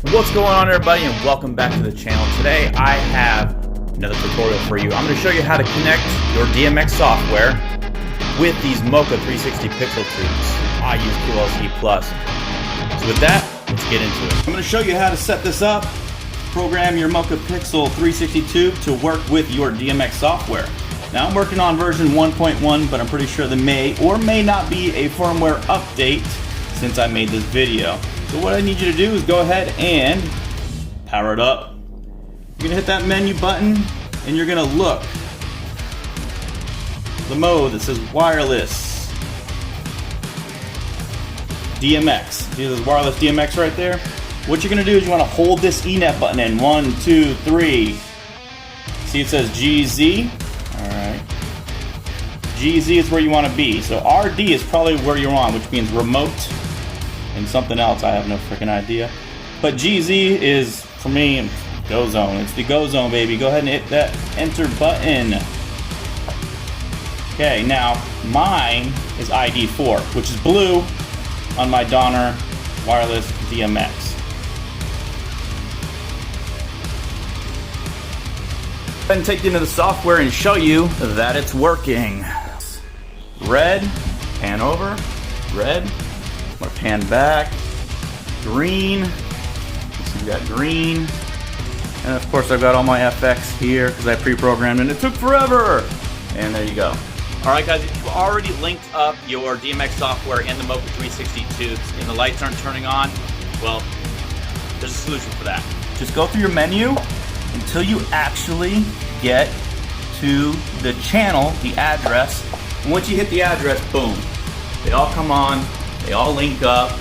What's going on, everybody, and welcome back to the channel. Today I have another tutorial for you. I'm going to show you how to connect your DMX software with these Moka 360 pixel tubes. I use QLC Plus. So with that, let's get into it. I'm going to show you how to set this up, program your Moka Pixel 360 tube to work with your DMX software. Now I'm working on version 1.1, but I'm pretty sure there may or may not be a firmware update since I made this video. So what I need you to do is go ahead and power it up. You're gonna hit that menu button and you're gonna look the mode that says Wireless DMX. See this Wireless DMX right there? What you're gonna do is you wanna hold this ENET button in. 1, 2, 3. See it says GZ? Alright. GZ is where you wanna be. So RD is probably where you're on, which means remote. And something else, I have no freaking idea. But GZ is, for me, Go Zone. It's the Go Zone, baby. Go ahead and hit that enter button. Okay, now mine is ID4, which is blue on my Donner Wireless DMX. Go ahead and take you into the software and show you that it's working. Red, pan over, red. More pan back, green, so we got green, and of course I've got all my FX here because I pre-programmed and it took forever, and there you go. Alright guys, if you've already linked up your DMX software in the Moka 360 tubes and the lights aren't turning on, well, there's a solution for that. Just go through your menu until you actually get to the channel, the address, and once you hit the address, boom, they all come on. They all link up,